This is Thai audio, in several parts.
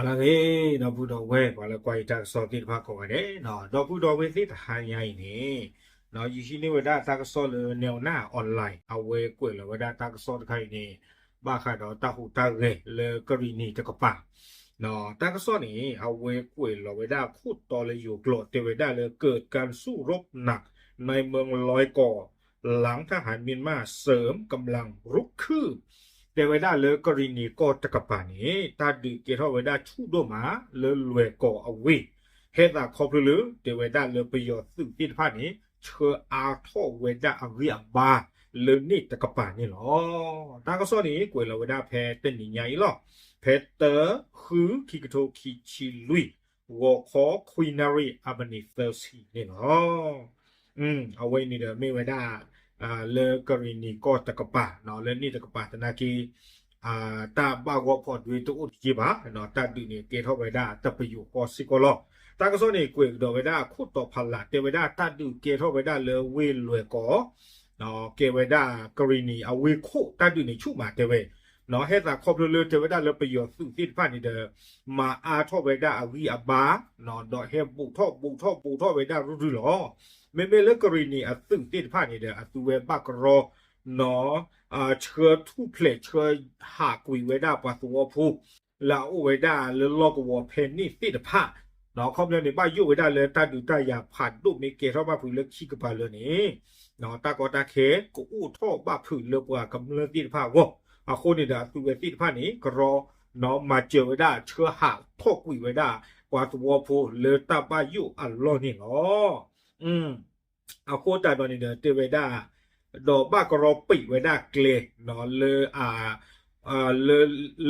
ala ge no bu do we kwa la kwai ta so ti pha ko de no do bu do we ti ta nyai ni no yi shi ni we da ta so le ne na online a we kwe le we da ta so ta khai ni ba kha do ta hu ta ge le ka ri ni ta ka pa no ta so ni a we kwe le we daขุดต่อเลยอยู่โกรธเทวดาเลยเกิดการสู้รบหนักในเมืองลอยก่อหลังทหารเมียนมาเสริมกำลังรุกคืบเทวดาเลยกรณีก็ตะกปานี้ตาดือเกทเวดาชูโดมาเลยรวยก่อเอาไว้เฮตาคอพลือเทวดาเลยประโยชน์ซึ่งที่พานี้เชื่ออาทอเวดาอริยบาเลยนี่ตะกปานี่หรอตาก็ซ้อนี้กวยเราเวดาแพ้เต้นใหญ่หรอเพเตอร์คือคิกโตคิชิลุยวอคอควีนารีอาบันิเฟลซีนี่เนาะเอาไว้นี่เด้อไม่ไว้ได้เลกรณีก็ตะกปะเนาะเลนี่ตะกปะตนากีตาบางวพอดวิตุอุจิบะเนาะตาดีนี่เกทไว้ได้ตะไปอยู่ก็สิกลอตาก็ซ้อนี่กวยดอกไว้ได้คุดต่อพันละเตไว้ได้ตาดูเกทไว้ได้เลเวลวยก็เนาะเกไว้ได้กรณีเอาไว้คู่ตาดูนี่ชูมาเตเวเนาะเฮตาครบเรือเทวดาเลยประโยชน์ซึ่งที่ผ่านนี่เด้อมาอาทอเวดาอวิอบาเนาะดอกเฮบุทอบุทอเวดารู้หรอไม่เลือกกรณีซึ่งที่ผ่านนี่เด้อตัวเวบักรอเนาะเชื่อทุเพลเชื่อหากุยเวดาปัสสาวะผู้แล้วเวดาเลยลอกวัวเพนนี่ที่ผ่านเนาะครบเรือในบ้านยุเวดาเลยตาดูตาอยากผ่านดูมีเกเข้ามาผู้เลือกขี้กระพาเลยนี่เนาะตากอตาเคกูอู้ท่อบ้าผืนเลือกว่ากำเนิดที่ผ่านวะคนนี่ดาตัวที่ผ่านนี้ก็รอเนาะมาเจอไว้ได้เชื่อหาทอกวิไว้ได้กว่าตัวผู้เลตาบายุอัลลอฮ์นี่เนาะโคตรตอนนี้เด้อเตไว้ได้ดอกบ้าก็รอปิไว้ได้เกลเนาะเ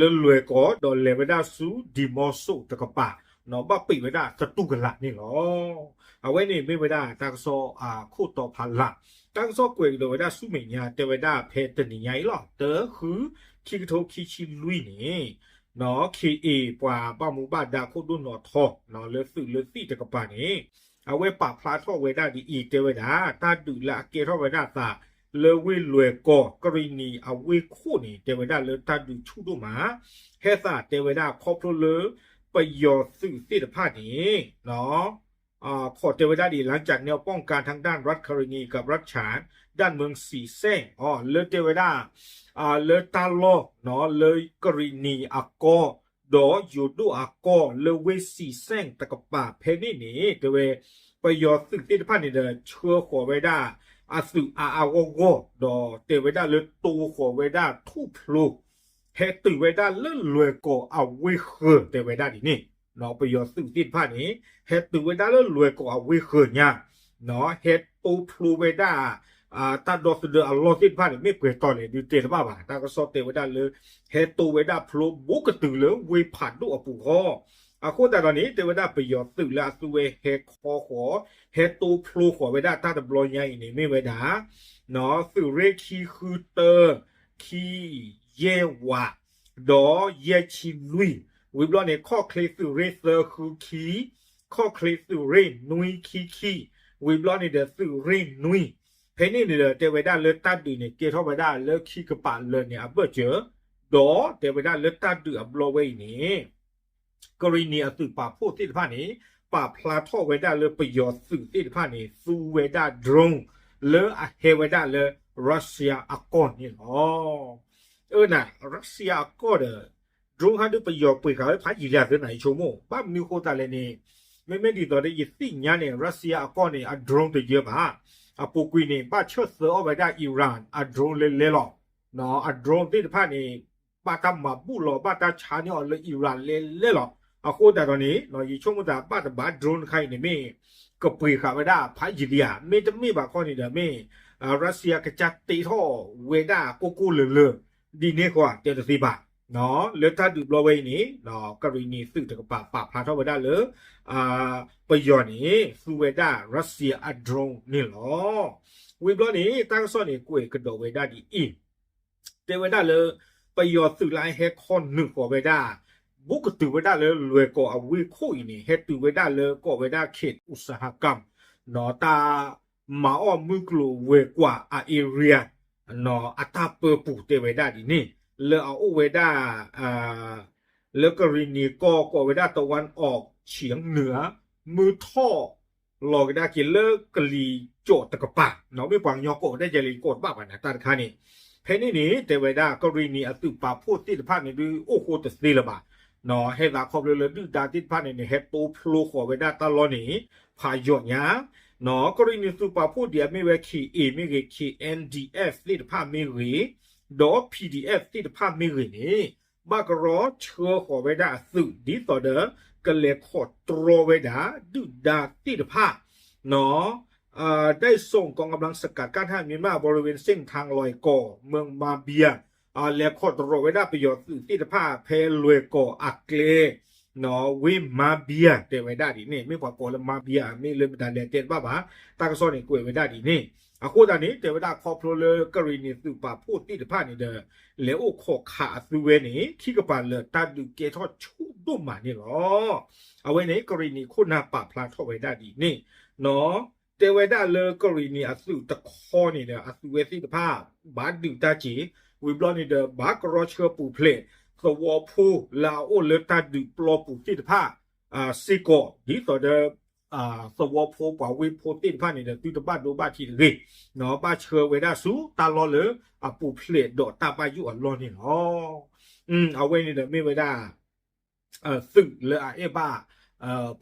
ลรวยก็ดอกเลไว้ได้สูดิมอสุตะกปะเนาะบ้าปิไว้ได้สตุกละนี่เนาะเอาไว้นี่ไม่ไว้ได้ตากโซคู่ต่อพันละตั้งซอกเวกโดยได้สู้เหมียเตวได้เพตนี่ใหญ่หรอเตอคือคิกโทคิชิลุยนี่เนาะคีเอปว่าบ้ามูบ้าดาโคดุนอทอเนาะเลสื่อเลสี่ตะกปานี่เอาไว้ปากพลาทอเวได้ดีอีเตวดาตาดูละเกทอเวดาตาเลวิรวยก่อกรณีเอาไว้คู่นี่เตวดาเลตาดูชูดูมาแค่ซาเตวดาครอบเลประโยชน์สื่อสี่ตะพานี่เนาะขอเทวดาดีหลังจากแนวป้องกันทางด้านรัฐคารณีกับรัฐฉานด้านเมืองสีเส้งเลเทวดาเลตาโลเนาะเลยกรณีอากอดออยู่ดูอากอเลเวสีเส้งตะกป่าเพนี่นี่เทวประโยชน์ซึ่งที่พันนี่เดินเชื่อขอไว้ได้สึอาโกโกดอเทวดาเลยตูขอไว้ได้ทุพลูเฮตุไว้ได้เลื่อนรวยก่อเอาไว้คือเทวดาดีนี่เนาะประโยชน์ซึ่งที่ผ่านนี้เฮ็ดตัวเวดาแล้วรวยกว่าวิเคราะห์เนี่ยเนาะเฮ็ดปูพลูเวดาตาดอกเดออัลลอฮ์ที่ผ่านนี้ไม่เปลี่ยนตอนเลยดูเตะบ้าบ่าตาก็สอบเตะเวดาเลยเฮ็ดตัวเวดาพลูบุกตื่นเลยวิผ่านดูอปูคอคนแต่ตอนนี้เตะเวดาประโยชน์ตื่นแล้วตัวเฮ็ดคอขอเฮ็ดตัวพลูขอเวดาตาตะบลอยใหญ่นี่ไม่เวดาเนาะสื่อเรคีคือเตอร์คีเยวะดอเยชิลุยวิบลอนเนี่ยข้อเคลสิเรเซอร์คือคีข้อเคลสิเรนุยคีวิบลอนเนี่ยเดสิเรนุยเพนี่เนี่ยเทวดาเลือดตาดีเนี่ยเกทอไปได้เลือดขี้กระปาเลยเนี่ยเบอร์เจอดอเทวดาเลือดตาดีอับโลเวนี่กรณีสื่อป่าพูดที่ผ่านนี้ป่าพลาทอเวดาเลือประโยชน์สื่อที่ผ่านนี้ซูเวดาดรงเลือเฮเวดาเลือรัสเซียอากอนนี่อ๋อน่ะรัสเซียอากอนดรงฮันดูประโยชน์ไปเขาพายยาเดินไหนชั่วโมงบ้านมิวโคตาเลนี่ไม่ดีต่อได้ยินสิ่งนี้เนี่ยรัสเซียอากอนเนี่ยดรงตัวเยอะมากปูกุยเนี่ยบ้านเชื่อเสือเอาไปได้อิหร่านดรงเล่หรอเนาะดรงที่ผ่านนี่บ้านตามาบุหรอบ้านตาชาเนี่ยเลยอิหร่านเล่หรอโคตรตอนนี้เนาะยี่ช่วงมุตาบ้านตาบ้านดรงใครเนี่ยไม่ก็ไปเขาไปได้พายยิเดียไม่จะไม่บางคนนี่เด้อไม่รัสเซียกระจัดตีท่อเวด้าโกโก้เลยดีเนี่ยกว่าเจ็ดสิบบาทเนาะเลือดถ้าดูบล็อกไว้นี้เนาะกรณีสื่อตะกปาปาพาเข้าไปได้เลยประโยชน์นี้ซูเวดารัสเซียอัดรงนี่หรอวิบล้อนี้ตั้งซ่อนนี่กุยกระโดดเวดาดีอีเตเวดาเลยประโยชน์สื่อไลน์แฮกคอนหนึ่งกว่าเวดาบุกตือเวดาเลยรวยกว่าวิคุยนี่เฮตือเวดาเลยก็เวดาเขตอุตสาหกรรมเนาะตามาอ้อมมือกลัวเวกว่าเอเรียเนาะอัตราเปอร์ปูเตเวดาดีนี่เลอเอาเวด้า แล้วกรณีก็เวลาตะวันออกเฉียงเหนือมือท่อลอกได้กินเลิกกะลีโจตะกะปะเนาะไม่ปวางยอโกได้จะลีโกดบ้าปะนะตาคานี่เพนี่นี่แต่เวลากรณีอตุปาพูดที่ภาคนี่ดูโอ้โหตัดสิละบาเนาะให้ลาครอบเลยดูดาที่ภาคนี่เฮตโตพลูขอเวลาตลอดนี้พายอดยาเนาะกรณีตุปาพูดเดียไม่เวคีเอไม่เวคี NDF ที่ภาคไม่รีดอ PDF ที่ภาคไม่รีนี่บากรอเชื่อขอเวลาสื่อดีต่อเด้อก็เลยขอตรเวลาดูดาที่ภาคเนาะได้ส่งกองกำลังสกัดกั้นทหารเมียนมาบริเวณเส้นทางลอยก่อเมืองมาเบียและขอตรไว้ได้ประโยชน์สื่อที่ภาคเพลวยก่ออักเกลเนาะวิมาเบียเตไว้ได้ดีนี่ไม่พอก่อแล้วมาเบียไม่เลยไม่ได้เรียนเต้นบ้าบ้าตากระซ้อนนี่กล้วยไว้ได้ดีนี่คู่ตอนนี้เตไว้ได้คอพลเลยกรณีสื่อป่าพูดที่ภาคนี่เด้อแล้วโอ้ขอขาสุเวนี่ขี้กระปานเลยตาดูเกทอดชูดุมานี่หรอเอาไว้ในกรณีคุณนาป่าพลาทอไว้ได้ดีนี่เนาะเตไว้ได้เลยกรณีอสุตะคอนี่เนี่ยอสุเวสิภาพบาดดูตาจีวิบลอนี่เด้อบากรอเชื่อปูเพลสวอพูลาโอเลตาดูปลอปูที่ภาพซิโกดีต่อเดสวอพูป่าวิโพติภาพนี่เด้อตุตบ้านดูบ้านที่รีเนาะบ้านเชื่อไว้ได้สูตาลอเลยปูเพลดอตาบายุอัลลอนี่เนาะเอาไว้นี่เด้อไม่ไว้ได้ซึ่งเลยบ้า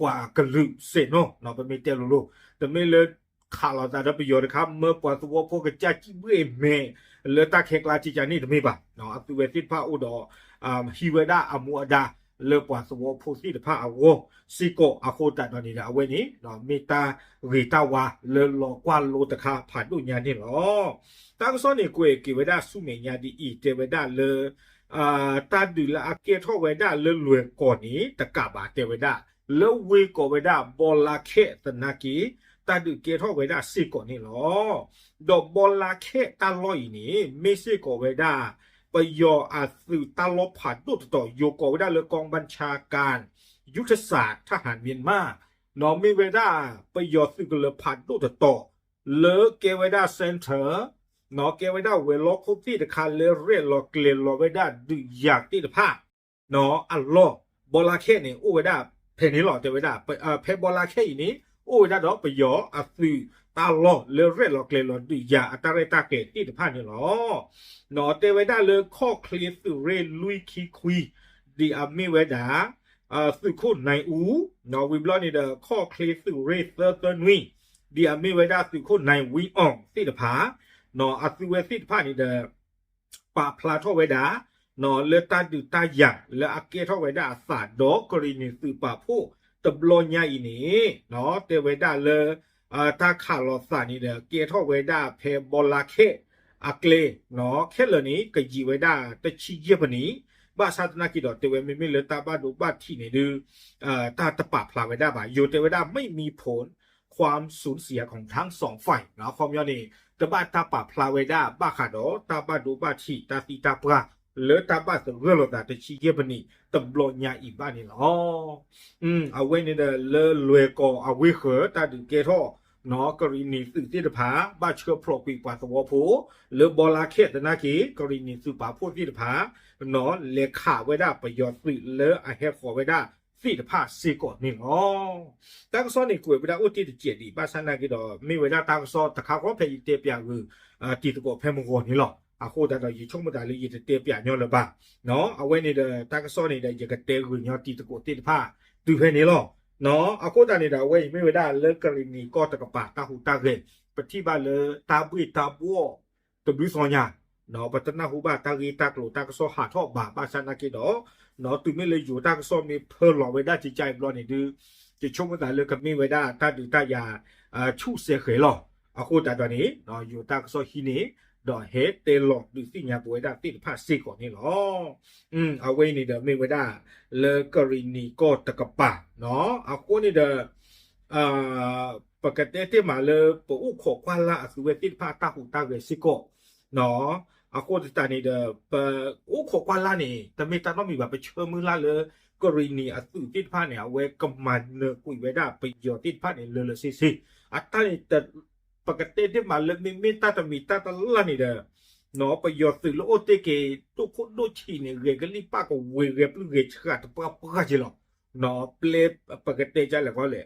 กว่ากระลึกเสร็จเนาะไปไม่เตลูแต่ไม่เลยข่าวเราจะประโยชน์นะครับเมื่อปวดตัวพวกกระจายที่เมื่อเมเลยตาเคกลาจิจานี่ไม่ป่ะเนาะอัตุเวติพาอุดฮิเวดาอามูอดาเลยปวดตัวพวกที่พาอาวซิโกอาโคตัดตอนนี้นะเอาไว้นี้เนาะเมตาริตาวาเลยหลอกว่าโลตะคาผ่านดุญานี่หรอตั้งซ้อนนี่กูเอกิเวดาสุเมียดีอีเจเวดาเลยตาดูแลอาเกทอเวดาเลยรวยก่อนนี้ตะกาบาเตเวดาแล้ววีก่อเวดาบอลลาเคตนากีตาดูเกทอเวดาซิก่อนนี่หรอดอกบอลลาเคตาลอยนี่ไม่ซิก่อเวดาไปยออาสืตาลบผ่านตัวต่อโยก่อเวดาเลยกองบัญชาการยุทธศาสตร์ทหารเมียนมาเนาะมีเวดาไปยอสืกันเลยผ่านตัวต่อเลยเกเวดาเซ็นเตอร์เนาะเกไว้ได้เวลคุที่ตะคาเลเรียนลอเกลียนลอไว้ได้ดูอยากที่ตะภาพเนาะอัลลอบอลาเคนี่โอ้ไว้ได้เพนี้หล่อจะไว้ได้ไปเพบอลาเคนี้โอ้ไว้ได้ดอกไปยออัสืตาลอเลเรียนลอเกลียนลอดูอยากอัตราเรตาเกตที่ตะภาพนี่หรอเนาะเตไว้ได้เลยข้อเคลียร์สื่อเรลุยคีคุยดีอามีไว้ได้สื่อคู่ในอูเนาะวิบลอนี่เด้อข้อเคลียร์สื่อเรเซอร์เตอร์นุยดีอามีไว้ได้สื่อคู่ในวีอองที่ตะภาพเนาะอัศวิสิทธิ์ผ่านนี่เด้อปาพลาทอไว้ดาเนาะเลตาดูตาหยักและอาเกทอไว้ดาสาดอกกรณีสื่อป่าผู้ตบลอนยาอีนี้เนาะเตไว้ดาเลยตาขาลอสานี่เด้อเกทอไว้ดาเพบอลาเคอาเกลเนาะแค่เหล่านี้ก็ยีไว้ดาแต่ชี้เยี่ยบนี้บ้าชาตินากิดอเตไว้ไม่เลยตาบ้าดูบ้าที่ไหนดูตาตะปาพลาไว้ดาบ่าโยเตไว้ดาไม่มีผลความสูญเสียของทั้งสองฝ่ายเนาะความยอนี่ตบ้าตาป่าพลาเวดาบ้าขาดอตาบ้าดูบ้าชีตาตีตาปลาเหลือตาบ้าเรื่องเราแต่ชีเก็บนี่ตำรวจยาอีบ้านนี่หรอเอาไว้ในเดเลรวยก่อเอาไว้เหอตาดูเกทอเนาะกรณีสื่อที่ตะผาบ้าเชื่อพลปีปัสสาวะโผหรือบอลาเคตนากีกรณีสื่อป่าพูดที่ตะผาเนาะเลขาไว้ได้ประโยชน์สื่อเลอไอแฮขอไว้ได้สี่ตะผาสี่ก่อนนี่หรอตั้งซ้อนในกลุ่มเวลาอุติตเจียดีบ้านชนากีดอไม่เวลาตั้งซ้อนตะขาก็เพย์เตียบอย่างคือตีตะโกเพมงกนี่หรอโคแต่เราอยู่ช่วงเมื่อใดเลยยีเตียบอย่างย้อนเลยบ้าเนาะเอาไว้ในเดตั้งซ้อนในเดยกเตคือย้อนตีตะโกตีตะผาดูเพนี่หรอเนาะโคแต่ในเดเว้ยไม่เวลาเลิกกรณีก็ตะกปาตาหูตาเกยปฏิบัติเลยตาบุยตาบัวตะบุยซอนยาเนาะปัตนาหูบ้าตากีตากโลตากซ้อหาท่อบาบ้านชนากีดอเนาะตุไม่เลยอยู่ตากซ้อมีเพิ่มหล่อไว้ได้จิตใจบล้อนี่ดูจะช่วงเมื่อไหร่เลยกับมีไว้ได้ตาดูตายาชูเสียเขยหล่อโคแต่ตอนนี้เนาะอยู่ตากซ้อฮีนี้ดอเฮดเตลอดูสิญญาป่วยได้ติดผ้าซีก่อนนี่หรอเอาไว้นี่เด้อไม่ไว้ได้เลกรณีก็ตะกปะเนาะเอาคนนี่เด้อปกติที่มาเลยปอุขกว่าละคือเวติดผ้าตาหูตาเวซิโกเนาะเอาคนที่ตานี่เด้อปอุขกว่าละนี่แต่ไม่ตาต้องมีแบบไปเชื่อมือละเลยกรณีอัตุติดผ้าเนี่ยเวกมันเนกุยไว้ได้ไปยอติดผ้าเนี่ยเลยซิอัตตานี่แต่ปกติที่มาเลยมีตาตมีตาตละนี่เด้อ เนาะประโยชน์สื่อโลโอเตเกตุกคนโดชีเนี่ยเรกันลิป้าก็เวเรปเรชขาดปะปะจิหรอเนาะเปลปกติจะแล้วก็เลย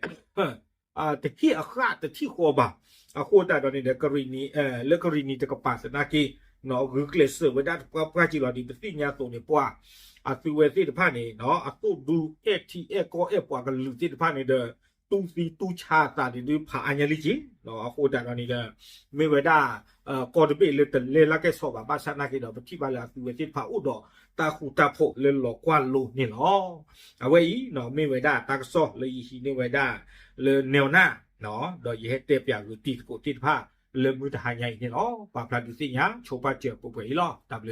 แต่ที่อาคาแต่ที่โคบะอาโคตาตอนนี้เดกรีนีเลกรีนีตะกปาสนากีเนาะรึกเลเซอร์เวดาปะปะจิหรอดิปสิญญาโตเนี่ยปัวสุเวสิตพานี่เนาะตุดูเอทีเอโกเอปัวกันลุสิตพานี่เดตูฟีตูชาตาดิดูผาอัญญลิจิเนาะโคตาตอนนี้เดไม่เวดากอดเบลเลตเลลาเกสอบาบาชนาเกดอปฏิบาลาสุเวติพาอุดอตาคูตาโพเลลอกวาลูนี่หรอเอาไว้เนาะไม่เวดาตากซอเลยฮีเนเวดาเลแนวหน้าเนาะดอยเฮเตปยากุติโกติพาเลมือทหารใหญ่นี่หรอปาพลาดิสิญาโชปาเจอปุเปอีหรอตับเล